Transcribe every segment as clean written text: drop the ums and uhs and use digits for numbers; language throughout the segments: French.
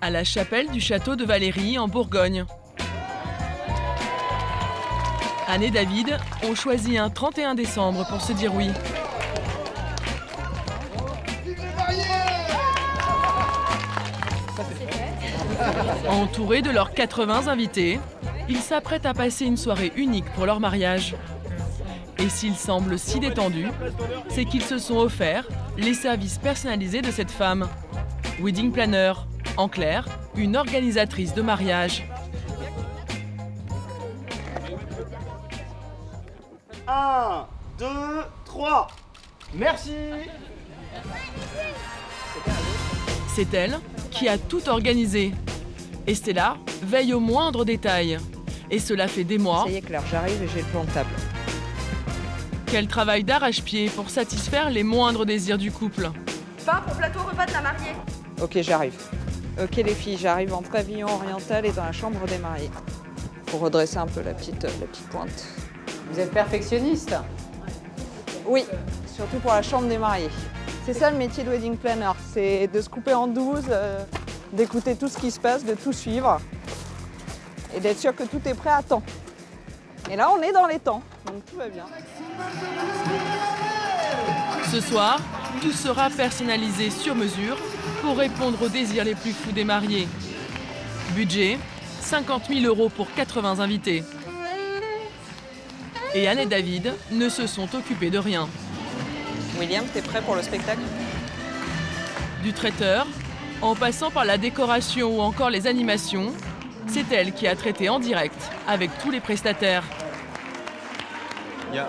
à la chapelle du château de Valérie en Bourgogne. Anne et David ont choisi un 31 décembre pour se dire oui. Entourés de leurs 80 invités, ils s'apprêtent à passer une soirée unique pour leur mariage. Et s'ils semblent si détendus, c'est qu'ils se sont offerts les services personnalisés de cette femme. Wedding planner, en clair, une organisatrice de mariage. 1, 2, 3. Merci. C'est elle qui a tout organisé. Estella veille au moindre détail. Et cela fait des mois Ça y est Claire, j'arrive et j'ai le plan de table. qu'elle travaille d'arrache-pied pour satisfaire les moindres désirs du couple. Pain pour plateau repas de la mariée. Ok, j'arrive. Ok les filles, j'arrive en pavillon oriental et dans la chambre des mariés. Pour redresser un peu la petite pointe. Vous êtes perfectionniste? Oui, surtout pour la chambre des mariés. C'est ça le métier de wedding planner, c'est de se couper en 12, d'écouter tout ce qui se passe, de tout suivre et d'être sûr que tout est prêt à temps. Et là, on est dans les temps, donc tout va bien. Ce soir, tout sera personnalisé sur mesure pour répondre aux désirs les plus fous des mariés. Budget, 50 000 € pour 80 invités. Et Anne et David ne se sont occupés de rien. William, t'es prêt pour le spectacle? Du traiteur, en passant par la décoration ou encore les animations, c'est elle qui a traité en direct avec tous les prestataires. Il y a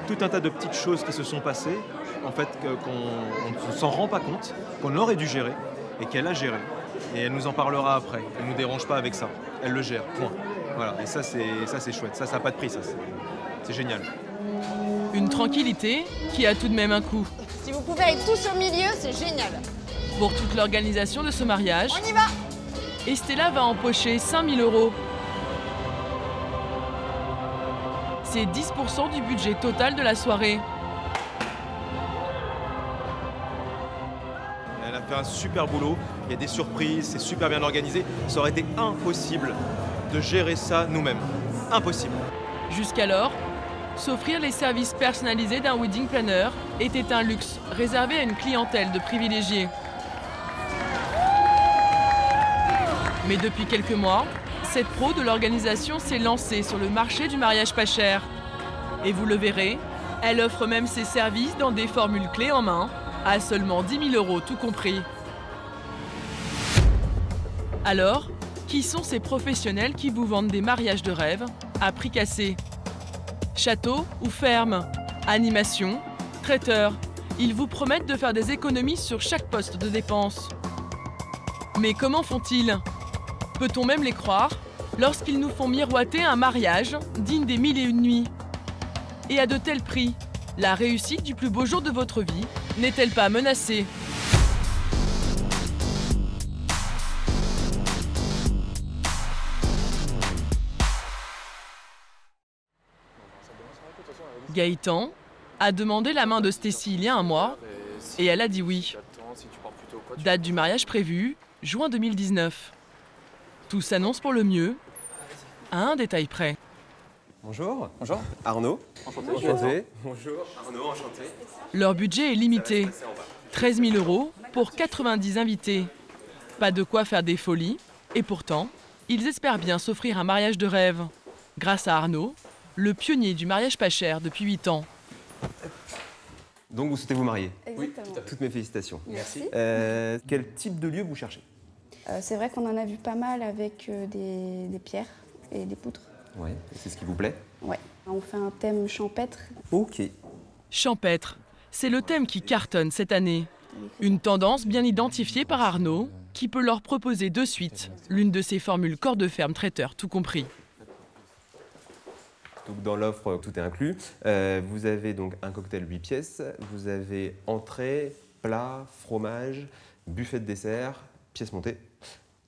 tout un tas de petites choses qui se sont passées, en fait, qu'on ne s'en rend pas compte, qu'on aurait dû gérer et qu'elle a géré. Et elle nous en parlera après. Elle ne nous dérange pas avec ça. Elle le gère, point. Voilà, et ça c'est chouette. Ça n'a pas de prix, ça. C'est génial. Une tranquillité qui a tout de même un coût. Si vous pouvez être tous au milieu, c'est génial. Pour toute l'organisation de ce mariage, On y va. Estella va empocher 5 000 €. C'est 10% du budget total de la soirée. Elle a fait un super boulot. Il y a des surprises, c'est super bien organisé. Ça aurait été impossible de gérer ça nous-mêmes. Impossible. Jusqu'alors, s'offrir les services personnalisés d'un wedding planner était un luxe réservé à une clientèle de privilégiés. Mais depuis quelques mois, cette pro de l'organisation s'est lancée sur le marché du mariage pas cher. Et vous le verrez, elle offre même ses services dans des formules clés en main, à seulement 10 000 € tout compris. Alors, qui sont ces professionnels qui vous vendent des mariages de rêve à prix cassé? Château ou ferme? Animation? Traiteur? Ils vous promettent de faire des économies sur chaque poste de dépense. Mais comment font-ils? Peut-on même les croire lorsqu'ils nous font miroiter un mariage digne des 1001 nuits? Et à de tels prix, la réussite du plus beau jour de votre vie n'est-elle pas menacée? Gaëtan a demandé la main de Stécie il y a un mois et elle a dit oui. Date du mariage prévue, juin 2019. Tout s'annonce pour le mieux, à un détail près. Bonjour. Bonjour. Arnaud. Enchanté. Bonjour. Arnaud, enchanté. Leur budget est limité. 13 000 € pour 90 invités. Pas de quoi faire des folies. Et pourtant, ils espèrent bien s'offrir un mariage de rêve. Grâce à Arnaud, le pionnier du mariage pas cher depuis 8 ans. Donc vous souhaitez vous marier? Exactement. Oui, toutes mes félicitations. Merci. Quel type de lieu vous cherchez? C'est vrai qu'on en a vu pas mal avec des pierres et des poutres. Oui, c'est ce qui vous plaît? Ouais. On fait un thème champêtre. Ok. Champêtre, c'est le thème qui cartonne cette année. Une tendance bien identifiée par Arnaud, qui peut leur proposer de suite l'une de ses formules corps de ferme traiteur tout compris. Donc dans l'offre, tout est inclus. Vous avez donc un cocktail 8 pièces, vous avez entrée, plat, fromage, buffet de dessert, pièces montées.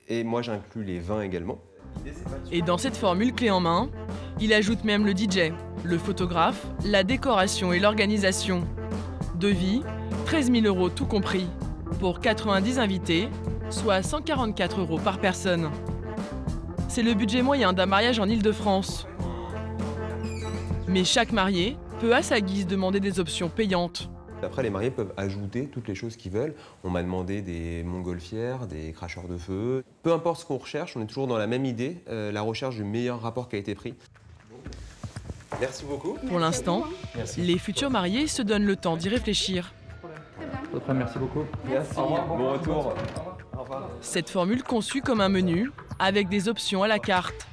Et moi j'inclus les vins également. Et dans cette formule clé en main, il ajoute même le DJ, le photographe, la décoration et l'organisation. Devis, 13 000 € tout compris. Pour 90 invités, soit 144 € par personne. C'est le budget moyen d'un mariage en Île-de-France. Mais chaque marié peut à sa guise demander des options payantes. Après, les mariés peuvent ajouter toutes les choses qu'ils veulent. On m'a demandé des montgolfières, des cracheurs de feu. Peu importe ce qu'on recherche, on est toujours dans la même idée, la recherche du meilleur rapport qualité-prix. Merci beaucoup. Pour l'instant, les futurs mariés se donnent le temps d'y réfléchir. Merci beaucoup. Merci. Bon retour. Au revoir. Cette formule conçue comme un menu, avec des options à la carte.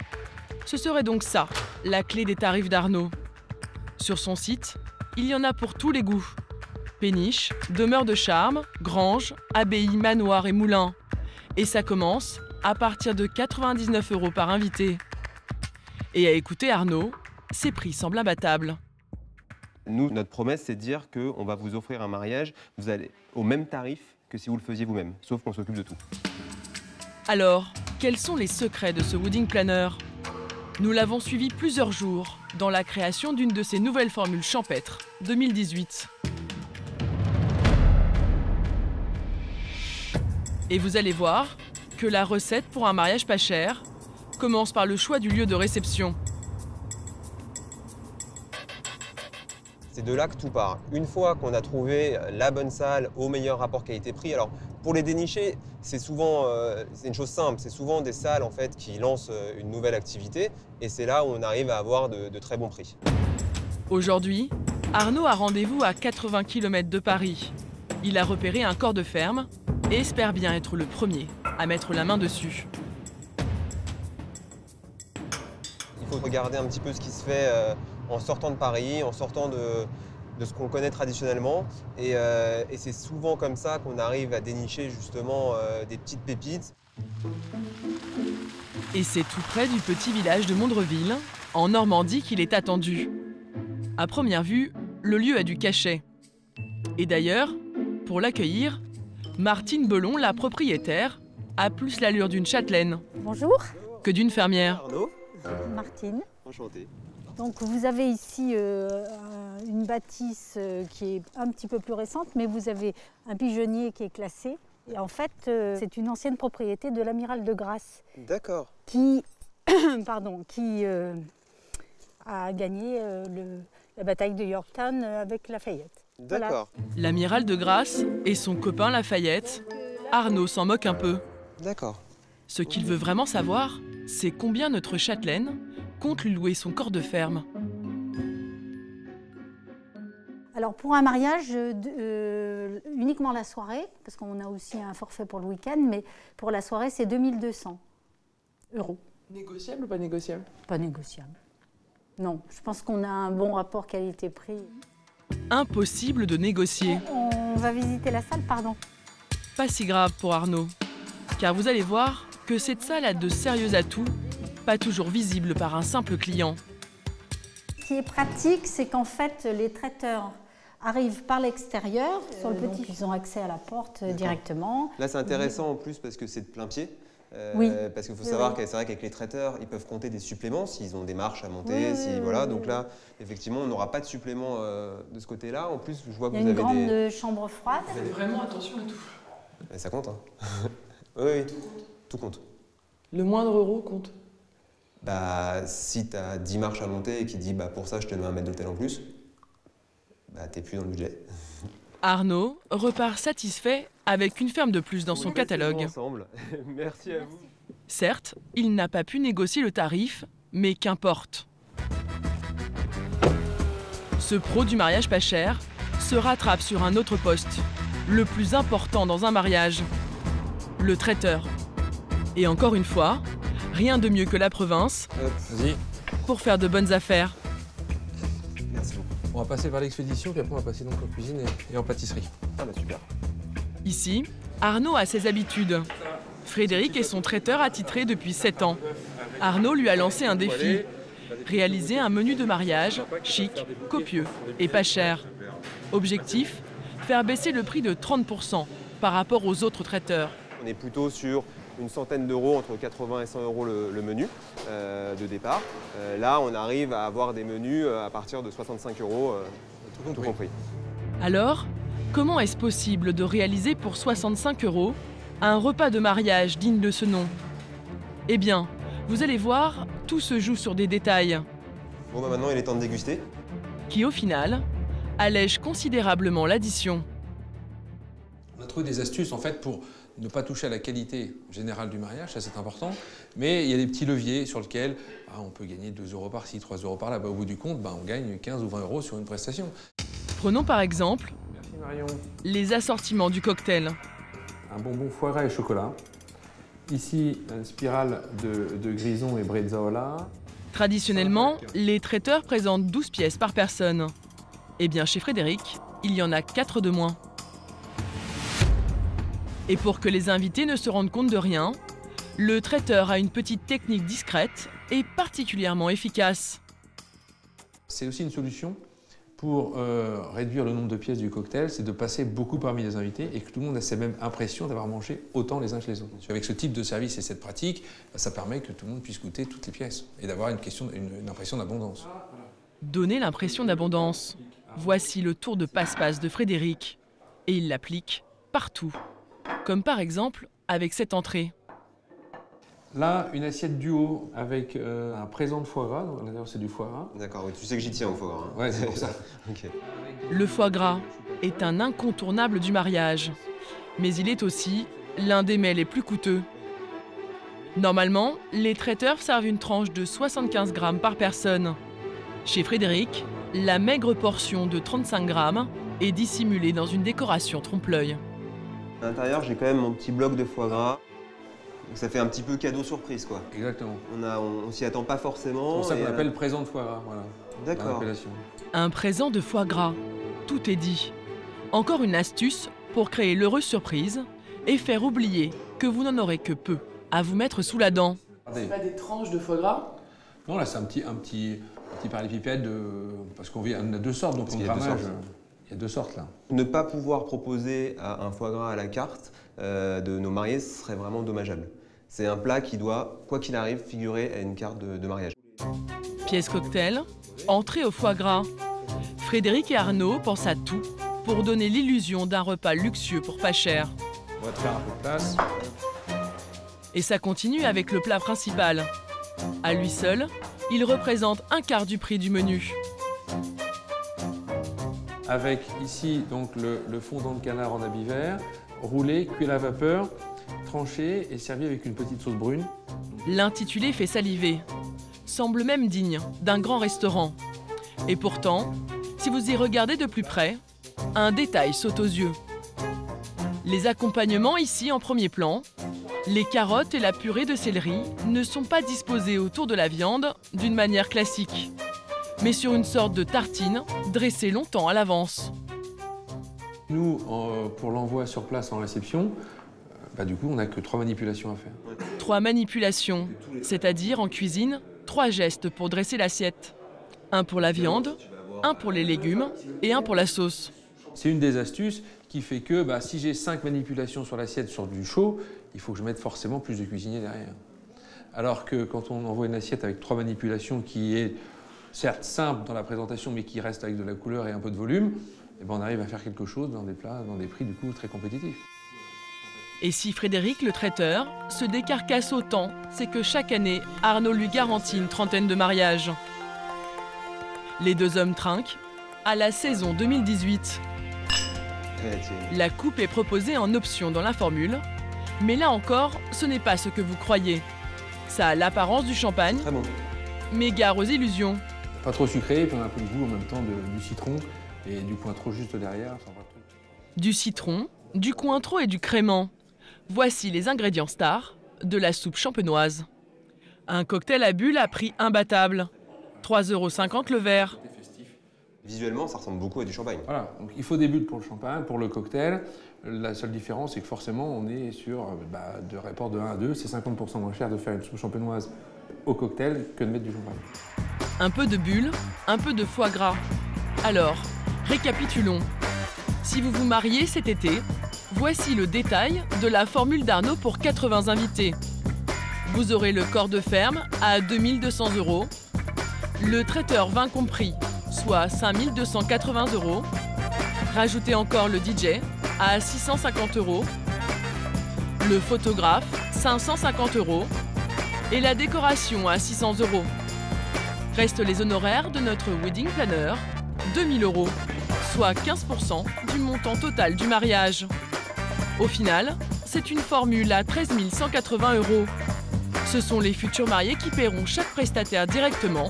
Ce serait donc ça, la clé des tarifs d'Arnaud. Sur son site, il y en a pour tous les goûts. Péniche, demeure de charme, grange, abbaye, manoir et moulin. Et ça commence à partir de 99 € par invité. Et à écouter Arnaud, ces prix semblent imbattables. Nous, notre promesse, c'est de dire qu'on va vous offrir un mariage, vous allez au même tarif que si vous le faisiez vous-même, sauf qu'on s'occupe de tout. Alors, quels sont les secrets de ce wedding planner? Nous l'avons suivi plusieurs jours dans la création d'une de ses nouvelles formules champêtres, 2018. Et vous allez voir que la recette pour un mariage pas cher commence par le choix du lieu de réception. C'est de là que tout part. Une fois qu'on a trouvé la bonne salle au meilleur rapport qualité-prix, alors pour les dénicher, c'est souvent c'est une chose simple, c'est souvent des salles en fait qui lancent une nouvelle activité et c'est là où on arrive à avoir de très bons prix. Aujourd'hui, Arnaud a rendez-vous à 80 km de Paris. Il a repéré un corps de ferme et espère bien être le premier à mettre la main dessus. Il faut regarder un petit peu ce qui se fait en sortant de Paris, en sortant de ce qu'on connaît traditionnellement. Et c'est souvent comme ça qu'on arrive à dénicher justement des petites pépites. Et c'est tout près du petit village de Mondreville, en Normandie, qu'il est attendu. À première vue, le lieu a du cachet. Et d'ailleurs, pour l'accueillir, Martine Belon, la propriétaire, a plus l'allure d'une châtelaine Bonjour, que d'une fermière. Arnaud, Martine. enchanté. Donc vous avez ici une bâtisse qui est un petit peu plus récente, mais vous avez un pigeonnier qui est classé. Et en fait, c'est une ancienne propriété de l'amiral de Grasse. D'accord. Qui, qui a gagné la bataille de Yorktown avec Lafayette. D'accord. Voilà. L'amiral de Grasse et son copain Lafayette, Arnaud s'en moque un peu. D'accord. Ce qu'il veut vraiment savoir, c'est combien notre châtelaine compte lui louer son corps de ferme. Alors pour un mariage, uniquement la soirée, parce qu'on a aussi un forfait pour le week-end, mais pour la soirée, c'est 2200 €. Négociable ou pas négociable? Pas négociable. Non, je pense qu'on a un bon rapport qualité-prix. Impossible de négocier. On va visiter la salle, pardon. Pas si grave pour Arnaud, car vous allez voir que cette salle a de sérieux atouts, pas toujours visibles par un simple client. Ce qui est pratique, c'est qu'en fait, les traiteurs arrivent par l'extérieur, sur le petit. Ils ont accès à la porte directement. Là, c'est intéressant en plus parce que c'est de plein pied. Oui. Parce qu'il faut savoir que c'est vrai qu'avec les traiteurs, ils peuvent compter des suppléments s'ils ont des marches à monter. Oui, voilà. oui, Donc là, effectivement, on n'aura pas de supplément de ce côté-là. En plus, je vois que Il y a vous une avez grande chambre froide. Faites vraiment attention à tout. Et ça compte, hein. Oui, tout compte. Le moindre euro compte. Bah, si tu as 10 marches à monter et qui dit bah, pour ça, je te mets un mètre d'hôtel en plus, bah, t'es plus dans le budget. Arnaud repart satisfait avec une ferme de plus dans son catalogue. Ensemble. Merci à vous. Certes, il n'a pas pu négocier le tarif, mais qu'importe. Ce pro du mariage pas cher se rattrape sur un autre poste, le plus important dans un mariage, le traiteur. Et encore une fois, rien de mieux que la province Vas-y. pour faire de bonnes affaires. Merci beaucoup. On va passer par l'expédition, puis après on va passer donc en cuisine et en pâtisserie. Ah bah super. Ici, Arnaud a ses habitudes. Frédéric est son traiteur attitré depuis 7 ans. Arnaud lui a lancé un défi. Réaliser un menu de mariage chic, copieux et pas cher. Objectif, faire baisser le prix de 30% par rapport aux autres traiteurs. On est plutôt sur une centaine d'euros, entre 80 et 100 euros le menu de départ. Là, on arrive à avoir des menus à partir de 65 euros, tout compris. Alors, comment est-ce possible de réaliser pour 65 € Un repas de mariage digne de ce nom. Eh bien, vous allez voir, tout se joue sur des détails. Bon bah maintenant il est temps de déguster. Qui au final, allègent considérablement l'addition. On a trouvé des astuces en fait pour ne pas toucher à la qualité générale du mariage, ça c'est important, mais il y a des petits leviers sur lesquels on peut gagner 2 € par-ci, 3 € par-là. Au bout du compte, on gagne 15 ou 20 € sur une prestation. Prenons par exemple Merci Marion. les assortiments du cocktail. Un bonbon foie gras et chocolat. Ici, une spirale de grison et bresaola. Traditionnellement, les traiteurs présentent 12 pièces par personne. Eh bien, chez Frédéric, il y en a 4 de moins. Et pour que les invités ne se rendent compte de rien, le traiteur a une petite technique discrète et particulièrement efficace. C'est aussi une solution pour réduire le nombre de pièces du cocktail, c'est de passer beaucoup parmi les invités et que tout le monde ait cette même impression d'avoir mangé autant les uns que les autres. Avec ce type de service et cette pratique, ça permet que tout le monde puisse goûter toutes les pièces et d'avoir une impression d'abondance. Donner l'impression d'abondance. Voici le tour de passe-passe de Frédéric. Et il l'applique partout. Comme par exemple avec cette entrée. Là, une assiette duo avec un présent de foie gras. D'ailleurs, c'est du foie gras. D'accord, oui, tu sais que j'y tiens au foie gras. Hein. Ouais, c'est pour ça. Okay. Le foie gras est un incontournable du mariage. Mais il est aussi l'un des mets les plus coûteux. Normalement, les traiteurs servent une tranche de 75 grammes par personne. Chez Frédéric, la maigre portion de 35 grammes est dissimulée dans une décoration trompe-l'œil. À l'intérieur, j'ai quand même mon petit bloc de foie gras. Donc ça fait un petit peu cadeau surprise, quoi. Exactement. On s'y attend pas forcément. C'est pour ça qu'on appelle présent de foie gras, voilà. D'accord. Un présent de foie gras, tout est dit. Encore une astuce pour créer l'heureuse surprise et faire oublier que vous n'en aurez que peu à vous mettre sous la dent. C'est pas des tranches de foie gras? Non, là c'est un petit parallépipède, parce qu'on a 2 sortes, donc en grammage, il y a 2 sortes là. Ne pas pouvoir proposer un foie gras à la carte de nos mariés, ce serait vraiment dommageable. C'est un plat qui doit, quoi qu'il arrive, figurer à une carte de mariage. Pièce cocktail, entrée au foie gras. Frédéric et Arnaud pensent à tout pour donner l'illusion d'un repas luxueux pour pas cher. On va te faire un peu de place. Et ça continue avec le plat principal. À lui seul, il représente un quart du prix du menu. Avec ici donc le fondant de canard en habit vert, roulé, cuit à la vapeur, tranché et servi avec une petite sauce brune. L'intitulé fait saliver. Semble même digne d'un grand restaurant. Et pourtant, si vous y regardez de plus près, un détail saute aux yeux. Les accompagnements ici en premier plan, les carottes et la purée de céleri ne sont pas disposés autour de la viande d'une manière classique, mais sur une sorte de tartine dressée longtemps à l'avance. Nous, pour l'envoi sur place en réception, du coup, on n'a que 3 manipulations à faire. 3 manipulations, c'est-à-dire en cuisine, 3 gestes pour dresser l'assiette. Un pour la viande, un pour les légumes et un pour la sauce. C'est une des astuces qui fait que si j'ai 5 manipulations sur l'assiette sur du chaud, il faut que je mette forcément plus de cuisinier derrière. Alors que quand on envoie une assiette avec 3 manipulations qui est certes simple dans la présentation mais qui reste avec de la couleur et un peu de volume, on arrive à faire quelque chose dans des plats, dans des prix du coup très compétitifs. Et si Frédéric, le traiteur, se décarcasse autant, c'est que chaque année, Arnaud lui garantit une trentaine de mariages. Les 2 hommes trinquent à la saison 2018. La coupe est proposée en option dans la formule, mais là encore, ce n'est pas ce que vous croyez. Ça a l'apparence du champagne, très bon, mais gare aux illusions. Pas trop sucré, puis on a un peu le goût en même temps du citron et du cointreau juste derrière. Du citron, du cointreau et du crément. Voici les ingrédients stars de la soupe champenoise. Un cocktail à bulles à prix imbattable. 3,50 € le verre. Visuellement, ça ressemble beaucoup à du champagne. Voilà, donc il faut des bulles pour le champagne, pour le cocktail. La seule différence, c'est que forcément, on est sur de rapport de 1 à 2. C'est 50% moins cher de faire une soupe champenoise au cocktail que de mettre du champagne. Un peu de bulles, un peu de foie gras. Alors, récapitulons. Si vous vous mariez cet été, voici le détail de la formule d'Arnaud pour 80 invités. Vous aurez le corps de ferme à 2 200 €, le traiteur vin compris, soit 5 280 €. Rajoutez encore le DJ à 650 €. Le photographe, 550 € et la décoration à 600 €. Restent les honoraires de notre wedding planner, 2000 €, soit 15% du montant total du mariage. Au final, c'est une formule à 13 180 €. Ce sont les futurs mariés qui paieront chaque prestataire directement.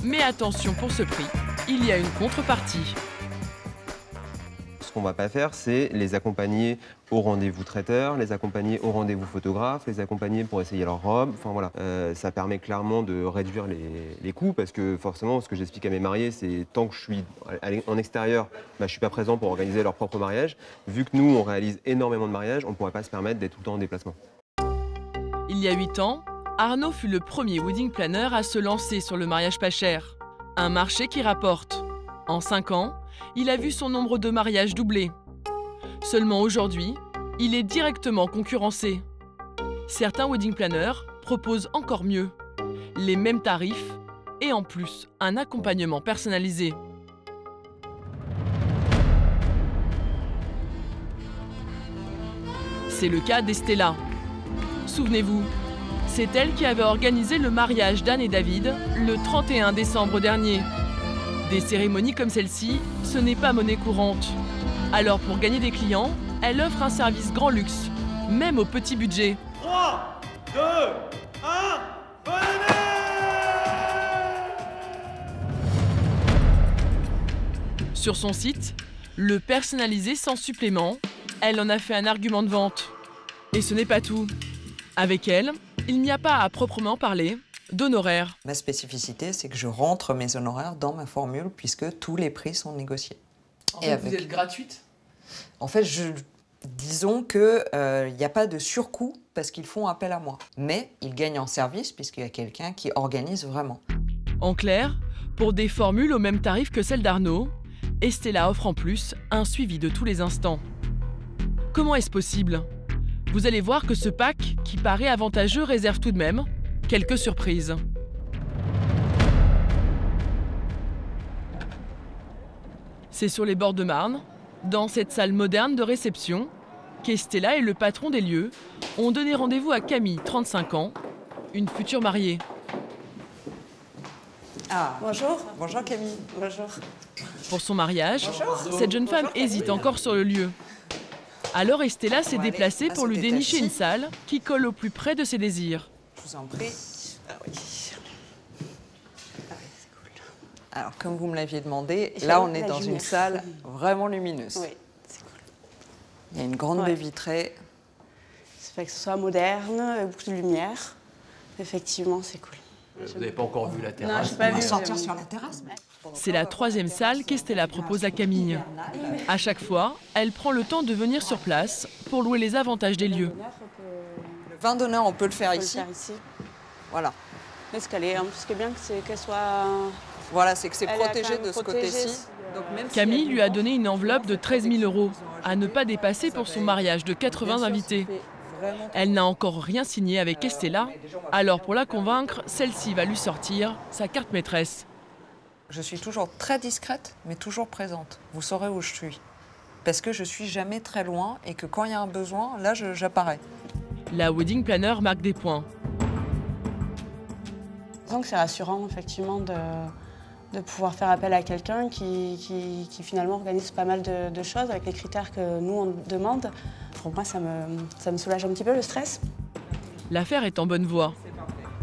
Mais attention, pour ce prix, il y a une contrepartie. Ce qu'on ne va pas faire, c'est les accompagner au rendez-vous traiteur, les accompagner au rendez-vous photographe, les accompagner pour essayer leur robe. Enfin voilà, ça permet clairement de réduire les coûts parce que forcément, ce que j'explique à mes mariés, c'est tant que je suis en extérieur, je ne suis pas présent pour organiser leur propre mariage. Vu que nous, on réalise énormément de mariages, on ne pourrait pas se permettre d'être tout le temps en déplacement. Il y a 8 ans, Arnaud fut le premier wedding planner à se lancer sur le mariage pas cher. Un marché qui rapporte. En 5 ans, il a vu son nombre de mariages doubler. Seulement aujourd'hui, il est directement concurrencé. Certains wedding planners proposent encore mieux. Les mêmes tarifs et en plus un accompagnement personnalisé. C'est le cas d'Estella. Souvenez-vous, c'est elle qui avait organisé le mariage d'Anne et David le 31 décembre dernier. Des cérémonies comme celle-ci, ce n'est pas monnaie courante. Alors pour gagner des clients, elle offre un service grand luxe, même au petit budget. 3, 2, 1, venez! Sur son site, le personnalisé sans supplément, elle en a fait un argument de vente. Et ce n'est pas tout. Avec elle, il n'y a pas à proprement parler d'honoraires. Ma spécificité, c'est que je rentre mes honoraires dans ma formule puisque tous les prix sont négociés. Vous êtes gratuite? En fait, disons qu'il n'y a pas de surcoût parce qu'ils font appel à moi. Mais ils gagnent en service puisqu'il y a quelqu'un qui organise vraiment. En clair, pour des formules au même tarif que celle d'Arnaud, Estella offre en plus un suivi de tous les instants. Comment est-ce possible ? Vous allez voir que ce pack, qui paraît avantageux, réserve tout de même quelques surprises. C'est sur les bords de Marne, dans cette salle moderne de réception, qu'Estella et le patron des lieux ont donné rendez-vous à Camille, 35 ans, une future mariée. Ah, bonjour. Bonjour Camille. Bonjour. Pour son mariage, Bonjour. cette jeune femme hésite encore sur le lieu. Alors Estella s'est Bon, allez, déplacée à pour se lui dénicher détacher. une salle qui colle au plus près de ses désirs. Je vous en prie. Ah oui. Alors, comme vous me l'aviez demandé, là, on est dans une salle vraiment lumineuse. Oui, c'est cool. Il y a une grande baie vitrée. Ça fait que ce soit moderne, beaucoup de lumière. Effectivement, c'est cool. Vous n'avez pas encore vu la terrasse? Non, je n'ai pas On va vu. sortir sur la terrasse. C'est la troisième salle qu'Estella propose à Camille. À chaque fois, elle prend le temps de venir sur place pour louer les avantages des lieux. Le vin d'honneur, on peut le faire On peut ici. le faire ici. Voilà. Est-ce qu'elle est, ce qui est bien, c'est qu'elle soit... Voilà, c'est que c'est Elle est quand protégé même de ce protégée. côté-ci. Donc, même si Camille elle lui a donné une enveloppe de 13 000 € à ne pas dépasser pour son mariage de 80 invités. Elle n'a encore rien signé avec Estella, alors pour la convaincre, celle-ci va lui sortir sa carte maîtresse. Je suis toujours très discrète, mais toujours présente. Vous saurez où je suis. Parce que je suis jamais très loin et que quand il y a un besoin, là, j'apparais. La wedding planner marque des points. Donc c'est rassurant, effectivement, de pouvoir faire appel à quelqu'un qui finalement organise pas mal de choses avec les critères que nous, on demande. Pour moi, ça me soulage un petit peu le stress. L'affaire est en bonne voie.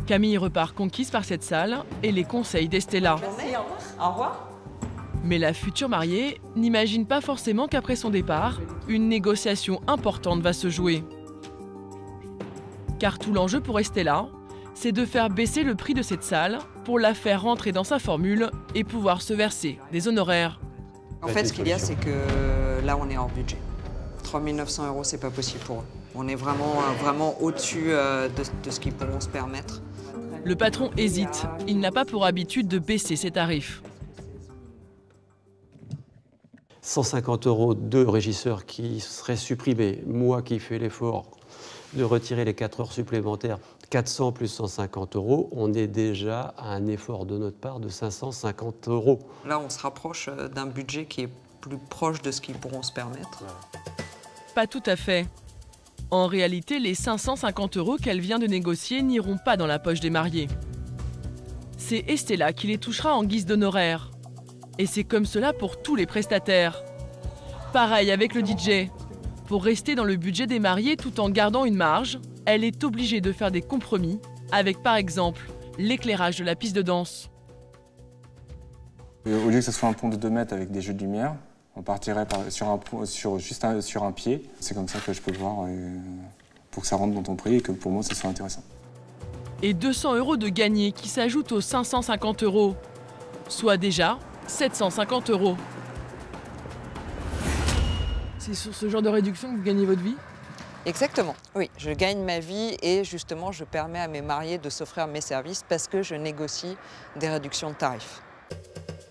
Camille repart conquise par cette salle et les conseils d'Estella. Merci, au revoir. Mais la future mariée n'imagine pas forcément qu'après son départ, une négociation importante va se jouer. Car tout l'enjeu pour Estella, c'est de faire baisser le prix de cette salle pour la faire rentrer dans sa formule et pouvoir se verser des honoraires. En fait, ce qu'il y a, c'est que là, on est hors budget. 3 900 €, c'est pas possible pour eux. On est vraiment au-dessus de ce qu'ils pourront se permettre. Le patron hésite. Il n'a pas pour habitude de baisser ses tarifs. 150 € de régisseurs qui seraient supprimés. Moi qui fais l'effort de retirer les 4 heures supplémentaires, 400 plus 150 €, on est déjà à un effort de notre part de 550 €. Là, on se rapproche d'un budget qui est plus proche de ce qu'ils pourront se permettre. Pas tout à fait. En réalité, les 550 € qu'elle vient de négocier n'iront pas dans la poche des mariés. C'est Estella qui les touchera en guise d'honoraires. Et c'est comme cela pour tous les prestataires. Pareil avec le DJ. Pour rester dans le budget des mariés tout en gardant une marge, elle est obligée de faire des compromis avec par exemple l'éclairage de la piste de danse. Au lieu que ce soit un pont de 2 mètres avec des jeux de lumière, on partirait sur un pied. C'est comme ça que je peux voir pour que ça rentre dans ton prix et que pour moi ça soit intéressant. Et 200 € de gagnés qui s'ajoutent aux 550 €, soit déjà 750 €. C'est sur ce genre de réduction que vous gagnez votre vie ? Exactement, oui. Je gagne ma vie et justement je permets à mes mariés de s'offrir mes services parce que je négocie des réductions de tarifs.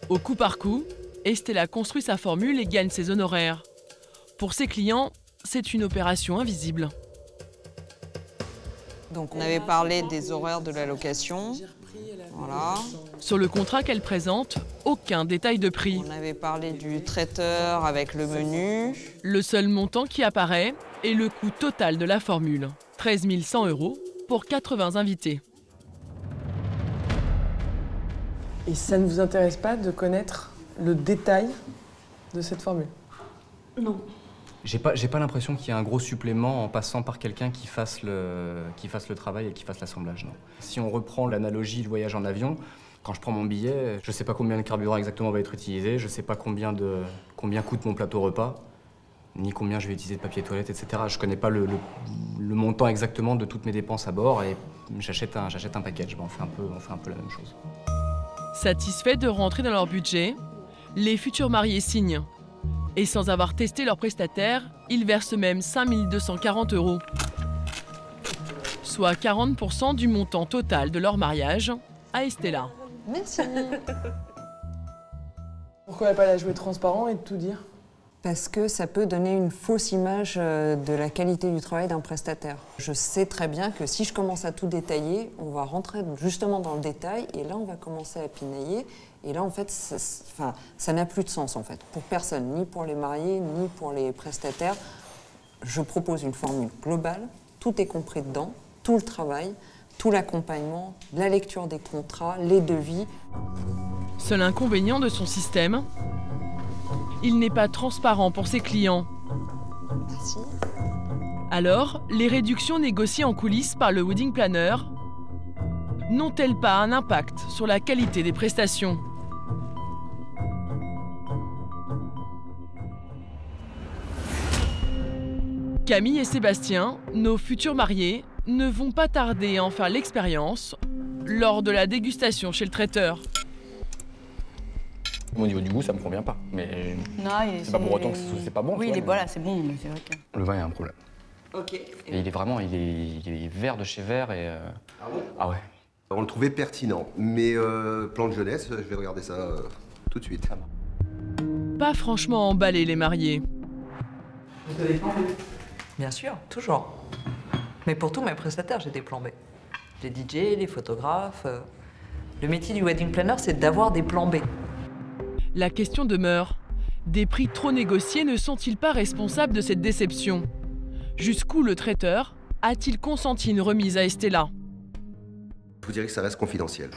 Au coup par coup, Estella construit sa formule et gagne ses honoraires. Pour ses clients, c'est une opération invisible. Donc on avait parlé des horaires de la location. Voilà. Sur le contrat qu'elle présente, aucun détail de prix. On avait parlé du traiteur avec le menu. Le seul montant qui apparaît est le coût total de la formule. 13 100 € pour 80 invités. Et ça ne vous intéresse pas de connaître le détail de cette formule? Non. J'ai pas l'impression qu'il y ait un gros supplément en passant par quelqu'un qui fasse le travail et qui fasse l'assemblage, non. Si on reprend l'analogie du voyage en avion, quand je prends mon billet, je sais pas combien de carburant exactement va être utilisé, je sais pas combien coûte mon plateau repas, ni combien je vais utiliser de papier toilette, etc. Je connais pas le montant exactement de toutes mes dépenses à bord et j'achète un package. On fait un peu la même chose. Satisfaits de rentrer dans leur budget, les futurs mariés signent. Et sans avoir testé leur prestataire, ils versent même 5 240 €, soit 40% du montant total de leur mariage à Estella. Merci. Pourquoi ne pas la jouer transparent et tout dire? Parce que ça peut donner une fausse image de la qualité du travail d'un prestataire. Je sais très bien que si je commence à tout détailler, on va rentrer justement dans le détail et là on va commencer à pinailler. Et là en fait, ça n'a plus de sens en fait, pour personne, ni pour les mariés, ni pour les prestataires. Je propose une formule globale, tout est compris dedans, tout le travail, tout l'accompagnement, la lecture des contrats, les devis. Seul inconvénient de son système, il n'est pas transparent pour ses clients. Merci. Alors, les réductions négociées en coulisses par le wedding planner n'ont-elles pas un impact sur la qualité des prestations ? Camille et Sébastien, nos futurs mariés, ne vont pas tarder à en faire l'expérience lors de la dégustation chez le traiteur. Au niveau du goût, ça me convient pas, mais c'est pas pour autant que c'est pas bon. Oui, voilà, c'est bon, mais c'est vrai que... Le vin, il y a un problème. Ok. Et il est vert de chez vert et... Ah bon? Ah ouais. On le trouvait pertinent, mais plan de jeunesse, je vais regarder ça tout de suite. Pas franchement emballés les mariés. Vous avez plan B? Bien sûr, toujours. Mais pour tous mes prestataires, j'ai des plans B. Les DJ, les photographes. Le métier du wedding planner, c'est d'avoir des plans B. La question demeure. Des prix trop négociés ne sont-ils pas responsables de cette déception? Jusqu'où le traiteur a-t-il consenti une remise à Estella? Je vous dirais que ça reste confidentiel.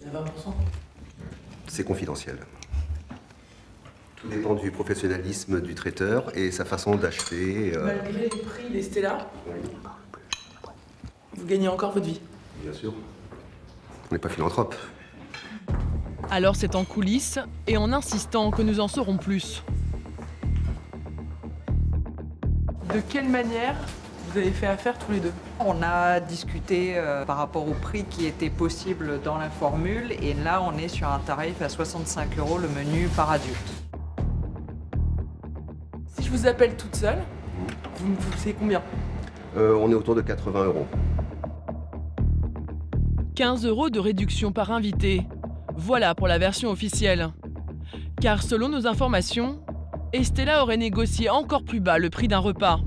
Il y a 20%? C'est confidentiel. Tout dépend du professionnalisme du traiteur et sa façon d'acheter. Malgré les prix d'Estella, oui. Vous gagnez encore votre vie? Bien sûr. On n'est pas philanthrope. Alors c'est en coulisses et en insistant que nous en saurons plus. De quelle manière vous avez fait affaire tous les deux? On a discuté par rapport au prix qui était possible dans la formule et là on est sur un tarif à 65 € le menu par adulte. Si je vous appelle toute seule, vous me fixez combien? On est autour de 80 €. 15 € de réduction par invité. Voilà pour la version officielle. Car selon nos informations, Estella aurait négocié encore plus bas le prix d'un repas.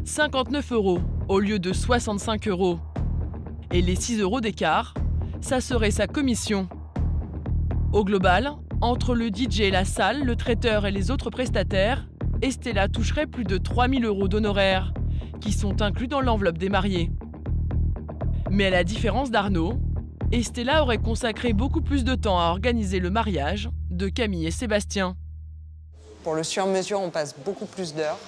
59 € au lieu de 65 €. Et les 6 € d'écart, ça serait sa commission. Au global, entre le DJ, la salle, le traiteur et les autres prestataires, Estella toucherait plus de 3 000 € d'honoraires qui sont inclus dans l'enveloppe des mariés. Mais à la différence d'Arnaud, Estella aurait consacré beaucoup plus de temps à organiser le mariage de Camille et Sébastien. Pour le sur-mesure, on passe beaucoup plus d'heures.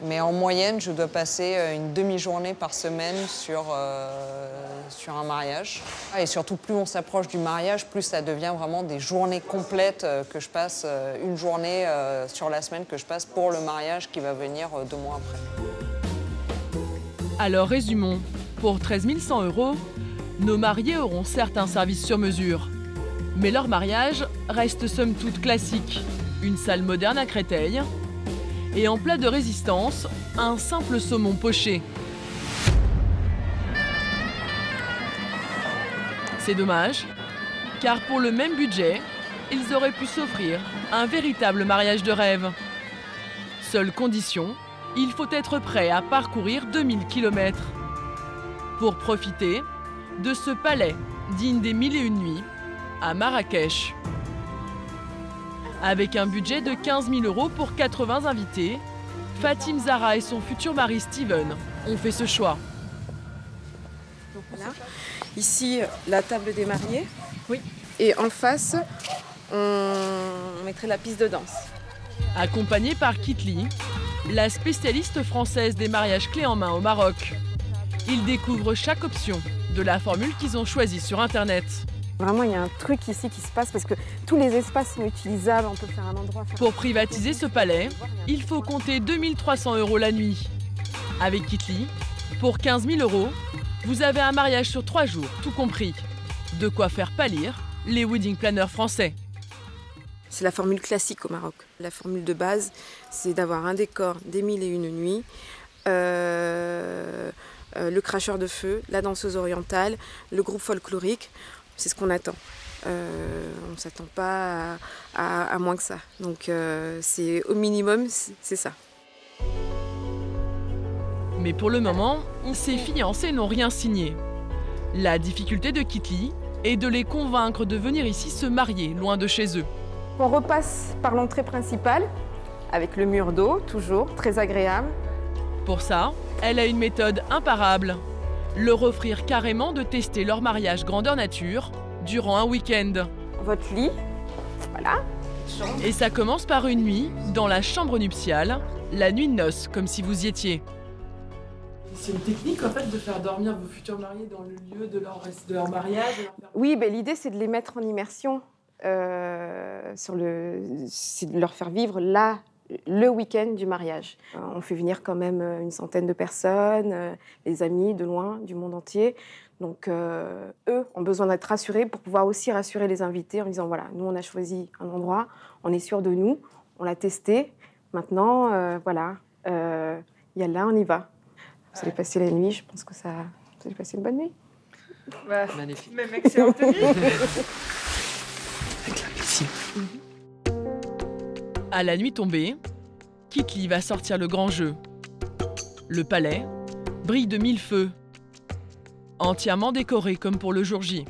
Mais en moyenne, je dois passer une demi-journée par semaine sur un mariage. Et surtout, plus on s'approche du mariage, plus ça devient vraiment des journées complètes que je passe, une journée sur la semaine que je passe pour le mariage qui va venir 2 mois après. Alors résumons, pour 13 100 €, nos mariés auront certes un service sur mesure. Mais leur mariage reste somme toute classique. Une salle moderne à Créteil, et en plat de résistance, un simple saumon poché. C'est dommage, car pour le même budget, ils auraient pu s'offrir un véritable mariage de rêve. Seule condition, il faut être prêt à parcourir 2000 km pour profiter de ce palais digne des 1001 nuits à Marrakech. Avec un budget de 15 000 € pour 80 invités, Fatim Zahra et son futur mari Steven ont fait ce choix. Donc voilà. Ici, la table des mariés. Oui. Et en face, on mettrait la piste de danse. Accompagnée par Kitli, la spécialiste française des mariages clés en main au Maroc. Ils découvrent chaque option de la formule qu'ils ont choisie sur Internet. Vraiment, il y a un truc ici qui se passe parce que tous les espaces sont utilisables, on peut faire un endroit... Pour privatiser ce palais, il faut compter 2300 € la nuit. Avec Kitli, pour 15 000 €, vous avez un mariage sur 3 jours, tout compris. De quoi faire pâlir les wedding planners français. C'est la formule classique au Maroc. La formule de base, c'est d'avoir un décor des 1001 nuits, le cracheur de feu, la danseuse orientale, le groupe folklorique. C'est ce qu'on attend. On ne s'attend pas à moins que ça. Donc c'est au minimum, c'est ça. Mais pour le moment, ces fiancés n'ont rien signé. La difficulté de Kitli est de les convaincre de venir ici se marier, loin de chez eux. On repasse par l'entrée principale, avec le mur d'eau, toujours, très agréable. Pour ça, elle a une méthode imparable. Leur offrir carrément de tester leur mariage grandeur nature durant un week-end. Votre lit, voilà. Et ça commence par une nuit dans la chambre nuptiale, la nuit de noces, comme si vous y étiez. C'est une technique en fait de faire dormir vos futurs mariés dans le lieu de leur mariage. Oui, ben, l'idée c'est de les mettre en immersion, c'est de leur faire vivre le week-end du mariage. On fait venir quand même une centaine de personnes, les amis de loin, du monde entier. Donc eux ont besoin d'être rassurés pour pouvoir aussi rassurer les invités en disant voilà, nous on a choisi un endroit, on est sûr de nous, on l'a testé, maintenant voilà, yallah, on y va. Vous allez passer la nuit, je pense que vous allez passer une bonne nuit. Ouais. Magnifique. Même excellente nuit. Avec la piscine. À la nuit tombée, Kitli va sortir le grand jeu. Le palais brille de 1000 feux, entièrement décoré comme pour le jour J.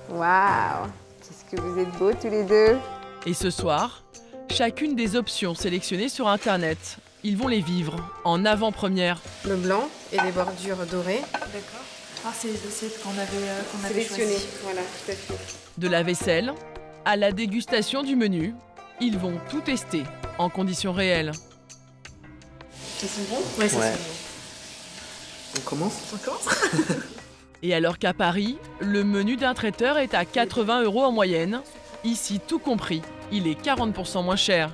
Waouh, qu'est-ce que vous êtes beaux tous les deux. Et ce soir, chacune des options sélectionnées sur Internet, ils vont les vivre en avant-première. Le blanc et les bordures dorées. D'accord. Ah, c'est les assiettes qu'on avait sélectionnées. choisies. Voilà, tout à fait. De la vaisselle à la dégustation du menu, ils vont tout tester en conditions réelles. Ça sent bon? Ouais, ça sent bon. On commence? On commence. Et alors qu'à Paris, le menu d'un traiteur est à 80 € en moyenne, ici tout compris, il est 40% moins cher.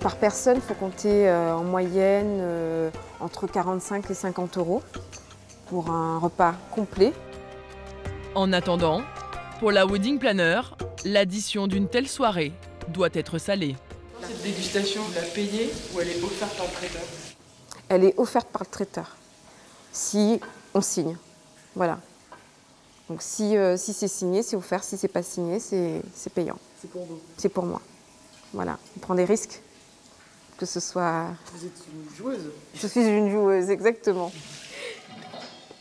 Par personne, il faut compter en moyenne entre 45 et 50 € pour un repas complet. En attendant, pour la wedding planner, l'addition d'une telle soirée doit être salée. Cette dégustation, vous la payez ou elle est offerte par le traiteur? Elle est offerte par le traiteur, si on signe. Voilà. Donc si c'est signé, c'est offert. Si c'est pas signé, c'est payant. C'est pour vous? C'est pour moi. Voilà. On prend des risques. Que ce soit... Vous êtes une joueuse? Je suis une joueuse, exactement.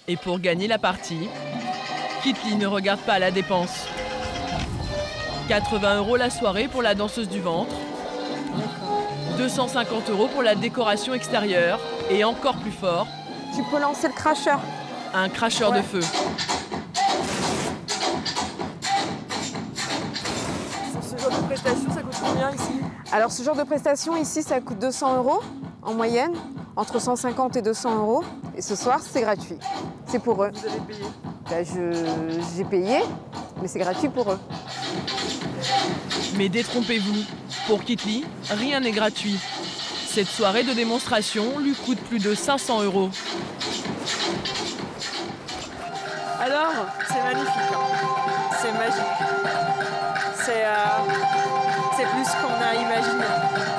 Et pour gagner la partie, Kitli ne regarde pas la dépense. 80 € la soirée pour la danseuse du ventre. 250 € pour la décoration extérieure. Et encore plus fort, tu peux lancer le cracheur. Un cracheur de feu. Ce genre de prestation, ça coûte combien ici? Alors ce genre de prestation ici, ça coûte 200 € en moyenne, entre 150 et 200 €. Et ce soir, c'est gratuit. C'est pour eux. Vous avez payé? J'ai payé, mais c'est gratuit pour eux. Mais détrompez-vous, pour Kitli, rien n'est gratuit. Cette soirée de démonstration lui coûte plus de 500 €. Alors, c'est magnifique, hein. C'est magique. C'est plus ce qu'on a imaginé.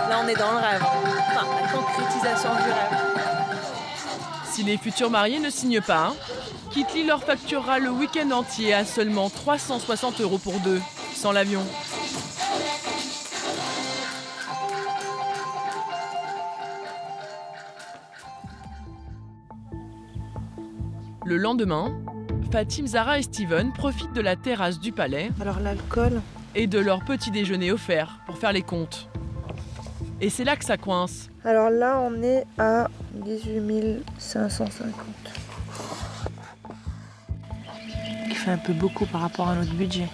Là, on est dans le rêve. Enfin, la concrétisation du rêve. Si les futurs mariés ne signent pas, Kitli leur facturera le week-end entier à seulement 360 € pour deux, sans l'avion. Le lendemain, Fatim, Zara et Steven profitent de la terrasse du palais. Alors l'alcool et de leur petit déjeuner offert pour faire les comptes. Et c'est là que ça coince. Alors là, on est à 18 550. Il fait un peu beaucoup par rapport à notre budget.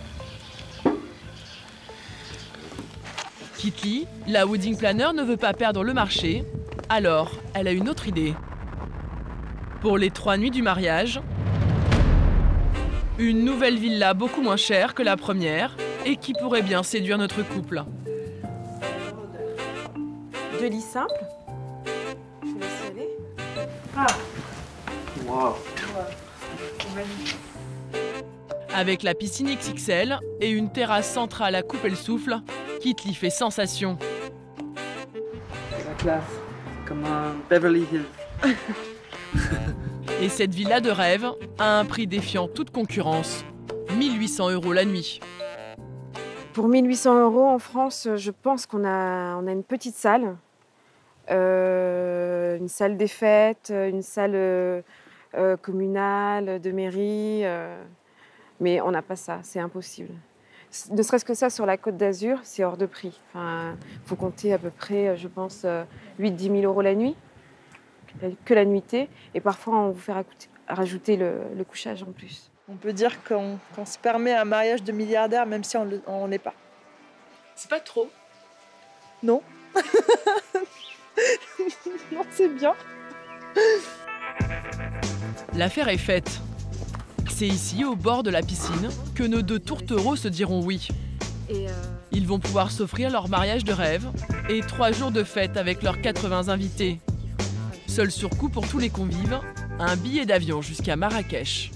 Kitli, la wedding planner, ne veut pas perdre le marché. Alors, elle a une autre idée. Pour les 3 nuits du mariage, une nouvelle villa beaucoup moins chère que la première et qui pourrait bien séduire notre couple. 2 lits simples. Je vous laisse y aller. Ah. Waouh. Avec la piscine XXL et une terrasse centrale à couper le souffle, Kitli fait sensation. C'est la classe. C'est comme un Beverly Hills. Et cette villa de rêve a un prix défiant toute concurrence. 1800 € la nuit. Pour 1800 € en France, je pense qu'on a une petite salle. Une salle des fêtes, une salle communale, de mairie. Mais on n'a pas ça, c'est impossible. Ne serait-ce que ça, sur la Côte d'Azur, c'est hors de prix. Enfin, faut compter à peu près, je pense, 8-10 000 € la nuit, que la nuitée. Et parfois, on vous fait rajouter le couchage en plus. On peut dire qu'on se permet un mariage de milliardaire, même si on n'est pas. C'est pas trop? Non. Non, c'est bien. L'affaire est faite. C'est ici, au bord de la piscine, que nos 2 tourtereaux se diront oui. Ils vont pouvoir s'offrir leur mariage de rêve et 3 jours de fête avec leurs 80 invités. Seul surcoût pour tous les convives, un billet d'avion jusqu'à Marrakech.